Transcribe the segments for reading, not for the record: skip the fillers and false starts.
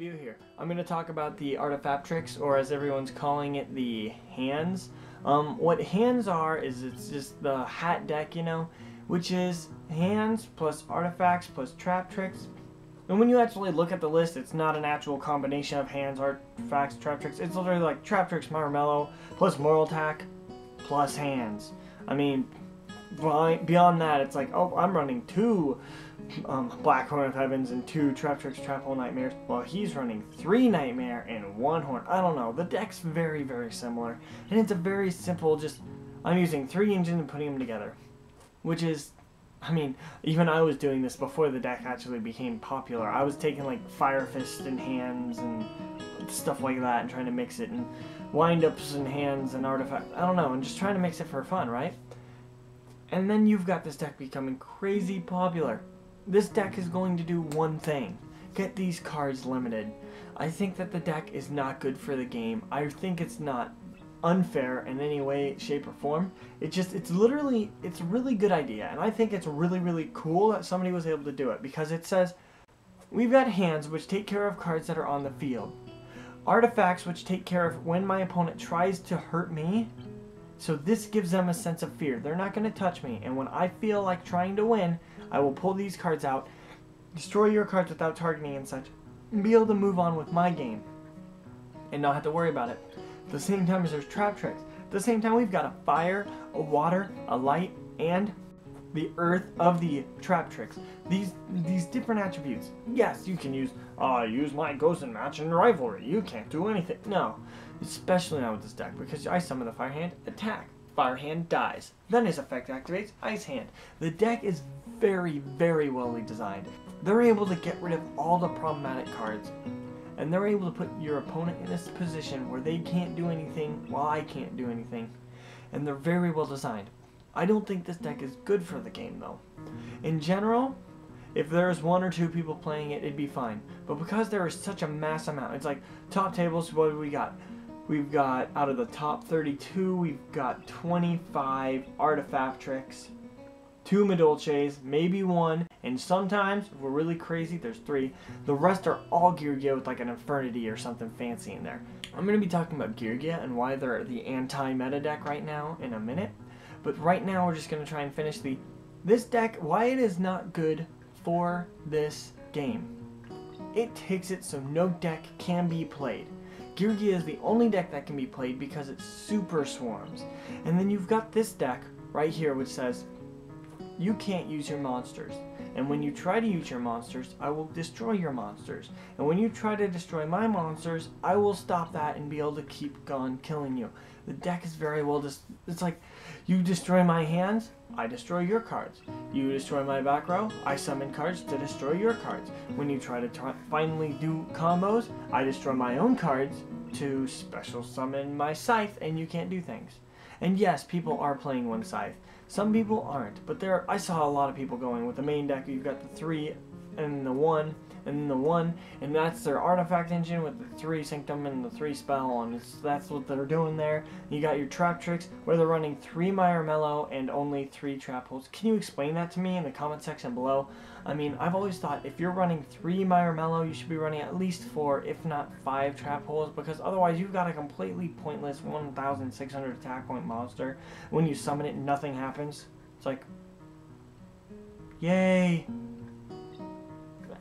View here. I'm going to talk about the Traptrix, or as everyone's calling it, the hands. What hands are is it's just the H.A.T deck, you know, which is hands plus artifacts plus Traptrix. And when you actually look at the list, it's not an actual combination of hands, artifacts, Traptrix. It's literally like Traptrix, Marmello, plus Moral Attack, plus hands. I mean, beyond that, it's like, oh, I'm running two Black Horn of Heavens and two Traptrix Traphole Nightmares. Well, he's running 3 Nightmare and 1 Horn. I don't know. The deck's very, very similar. And it's a very simple, just, I'm using 3 engines and putting them together. Which is, I mean, even I was doing this before the deck actually became popular. I was taking like Fire Fist and hands and stuff like that and trying to mix it, and wind-ups and hands and artifacts. I don't know, and just trying to mix it for fun, right? And then you've got this deck becoming crazy popular. This deck is going to do one thing: get these cards limited. I think that the deck is not good for the game. I think it's not unfair in any way, shape, or form. It's a really good idea, and I think it's really, really cool that somebody was able to do it, because it says, we've got hands which take care of cards that are on the field. Artifacts which take care of when my opponent tries to hurt me. So this gives them a sense of fear. They're not going to touch me, and when I feel like trying to win, I will pull these cards out, destroy your cards without targeting and such, and be able to move on with my game and not have to worry about it. At the same time as there's Traptrix. At the same time, we've got a fire, a water, a light, and the earth of the Traptrix. These different attributes. Yes, you can use my Ghost and Match and Rivalry. You can't do anything. No, especially not with this deck, because I summon the Fire Hand, attack. Fire Hand dies. Then his effect activates Ice Hand. The deck is very, very well designed. They're able to get rid of all the problematic cards, and they're able to put your opponent in this position where they can't do anything while I can't do anything. And they're very well designed. I don't think this deck is good for the game, though. In general, if there's 1 or 2 people playing it, it'd be fine. But because there is such a mass amount, it's like top tables, what do we got? We've got, out of the top 32, we've got 25 Traptrix, 2 Medolces, maybe 1, and sometimes, if we're really crazy, there's 3. The rest are all Geargia with like an Infernity or something fancy in there. I'm going to be talking about Geargia and why they're the anti-meta deck right now in a minute. But right now we're just going to try and finish this deck, why it is not good for this game. It takes it so no deck can be played. Geargia is the only deck that can be played because it super swarms. And then you've got this deck right here which says, you can't use your monsters. And when you try to use your monsters, I will destroy your monsters. And when you try to destroy my monsters, I will stop that and be able to keep on killing you. The deck is very well it's like, you destroy my hands, I destroy your cards. You destroy my back row, I summon cards to destroy your cards. When you try to finally do combos, I destroy my own cards to special summon my Scythe, and you can't do things. And yes, people are playing one Scythe. Some people aren't, but I saw a lot of people going with the main deck. You've got the 3 and the 1, and then the 1, and that's their artifact engine with the 3 Sanctum and the 3 Spell, and that's what they're doing there. You got your Traptrix, where they're running 3 Marmello and only 3 Trapholes. Can you explain that to me in the comment section below? I mean, I've always thought if you're running 3 Marmello, you should be running at least 4, if not 5 Trapholes, because otherwise you've got a completely pointless 1,600 attack point monster. When you summon it, nothing happens. It's like, yay!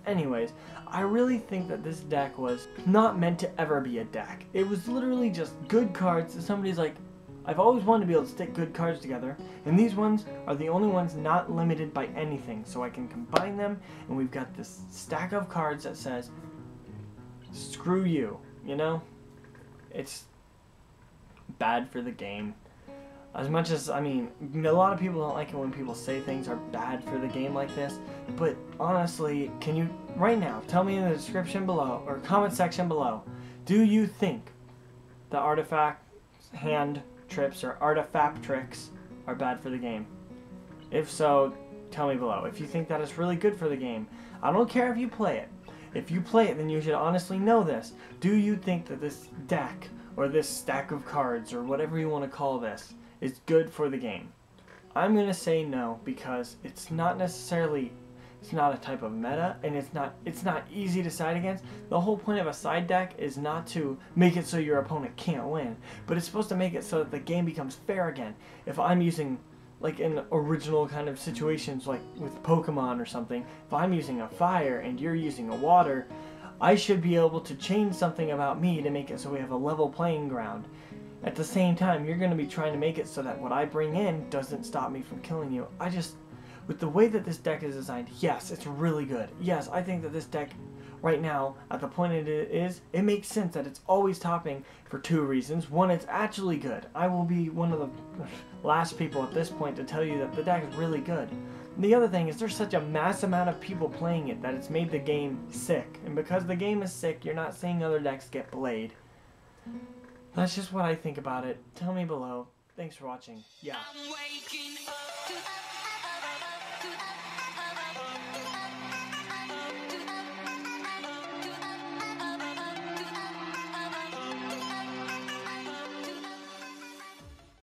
Anyways, I really think that this deck was not meant to ever be a deck. It was literally just good cards. Somebody's like, I've always wanted to be able to stick good cards together, and these ones are the only ones not limited by anything, so I can combine them, and we've got this stack of cards that says, screw you, you know? It's bad for the game. As much as, I mean, a lot of people don't like it when people say things are bad for the game like this, but honestly, can you, right now, tell me in the description below, or comment section below, do you think the artifact hand trips or Traptrix are bad for the game? If so, tell me below. If you think that it's really good for the game, I don't care if you play it. If you play it, then you should honestly know this. Do you think that this deck, or this stack of cards, or whatever you want to call this, is good for the game? I'm going to say no, because it's not necessarily It's not a type of meta, and it's not easy to side against. The whole point of a side deck is not to make it so your opponent can't win, but it's supposed to make it so that the game becomes fair again. If I'm using, like in original kind of situations like with Pokemon or something, if I'm using a fire and you're using a water, I should be able to change something about me to make it so we have a level playing ground. At the same time, you're going to be trying to make it so that what I bring in doesn't stop me from killing you. With the way that this deck is designed, yes, it's really good. Yes, I think that this deck right now, at the point it is, it makes sense that it's always topping for two reasons. One, it's actually good. I will be one of the last people at this point to tell you that the deck is really good. And the other thing is there's such a mass amount of people playing it that it's made the game sick. And because the game is sick, you're not seeing other decks get played. That's just what I think about it. Tell me below. Thanks for watching. Yeah.